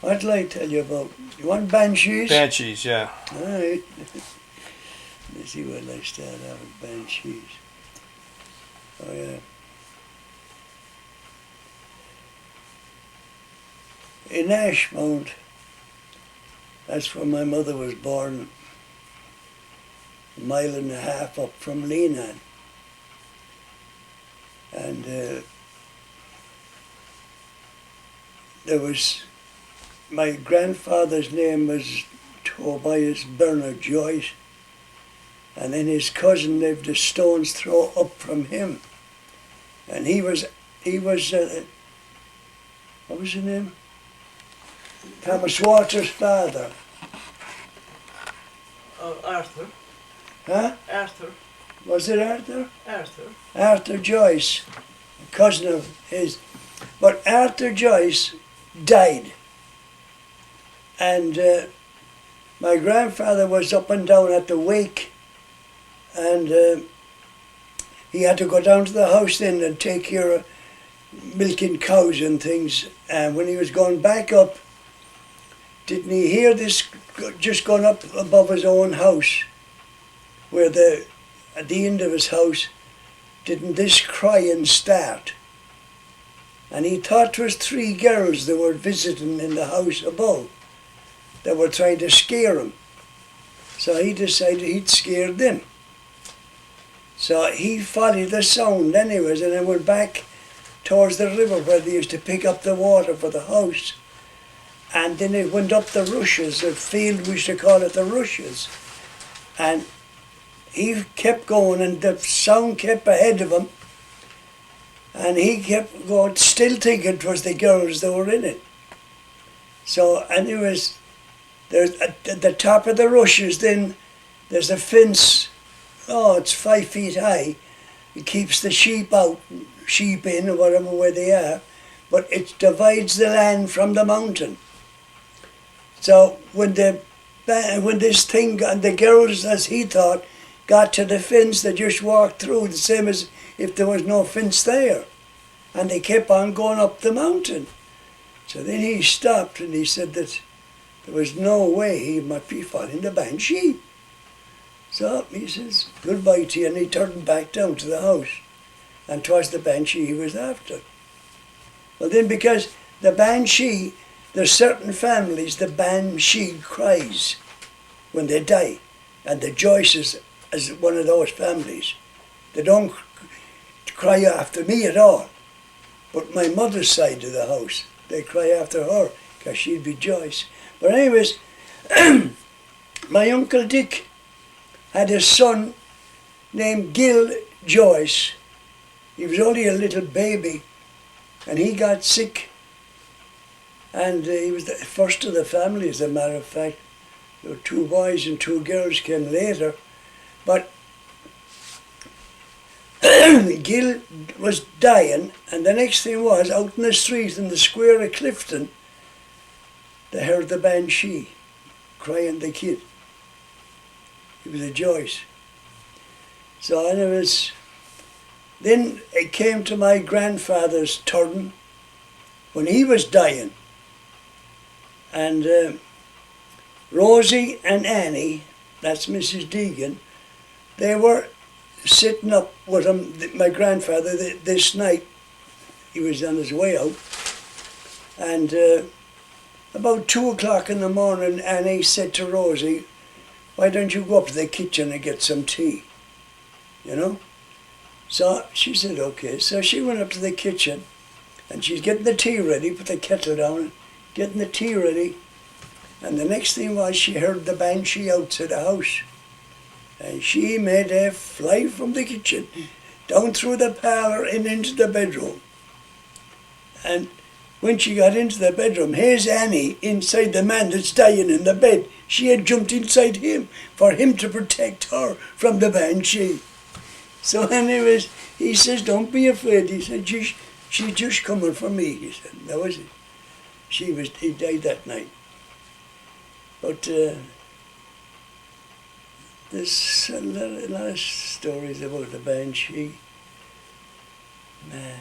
What'll I tell you about? You want banshees? Banshees, yeah. Alright. Let's see what I start out with banshees. Oh yeah. In Ashmount, that's where my mother was born, a mile and a half up from Leenane. And there was, my grandfather's name was Tobias Bernard Joyce, and then his cousin lived a stone's throw up from him. And he was what was his name? Thomas Waters' father. Oh, Arthur. Huh? Arthur. Was it Arthur? Arthur. Arthur Joyce, a cousin of his. But Arthur Joyce died. And my grandfather was up and down at the wake, and he had to go down to the house then and take care of milking cows and things. And when he was going back up, didn't he hear this just going up above his own house, where at the end of his house, didn't this crying start? And he thought it was 3 girls that were visiting in the house above that were trying to scare him. So he decided he'd scare them. So he followed the sound anyways, and then went back towards the river where they used to pick up the water for the house. And then it went up the rushes, the field we used to call it the rushes. And he kept going and the sound kept ahead of him. And he kept going, still thinking it was the girls that were in it. So, anyways, there's at the top of the rushes then, there's a fence, it's 5 feet high. It keeps the sheep out, sheep in or whatever where they are. But it divides the land from the mountain. So when this thing, and the girls, as he thought, got to the fence, they just walked through, the same as if there was no fence there. And they kept on going up the mountain. So then he stopped and he said that there was no way he might be following the Banshee. So he says, goodbye to you, and he turned back down to the house. And 'twas the Banshee he was after. Well then, because the Banshee, there's certain families, the Banshee cries when they die. And the Joyces is one of those families. They don't cry after me at all. But my mother's side of the house, they cry after her, because she'd be Joyce. But anyways, my Uncle Dick had a son named Gil Joyce. He was only a little baby, and he got sick. And he was the first of the family, as a matter of fact. There were 2 boys and 2 girls came later. But Gil was dying, and the next thing was, out in the street in the square of Clifton, they heard the Banshee crying the kid. He was a Joyce. So anyways, then it came to my grandfather's turn when he was dying. And Rosie and Annie, that's Mrs. Deegan, they were sitting up with him, my grandfather, this night. He was on his way out. And about 2 o'clock in the morning, Annie said to Rosie, why don't you go up to the kitchen and get some tea? You know? So she said, okay. So she went up to the kitchen, and she's getting the tea ready, put the kettle down, getting the tea ready. And the next thing was, she heard the Banshee outside the house. And she made a fly from the kitchen, down through the parlour and into the bedroom. And when she got into the bedroom, here's Annie inside the man that's dying in the bed. She had jumped inside him for him to protect her from the Banshee. So anyways, he says, don't be afraid. He said, she's just coming for me. He said, that was it. He died that night. But there's a lot of stories about the Banshee. Man.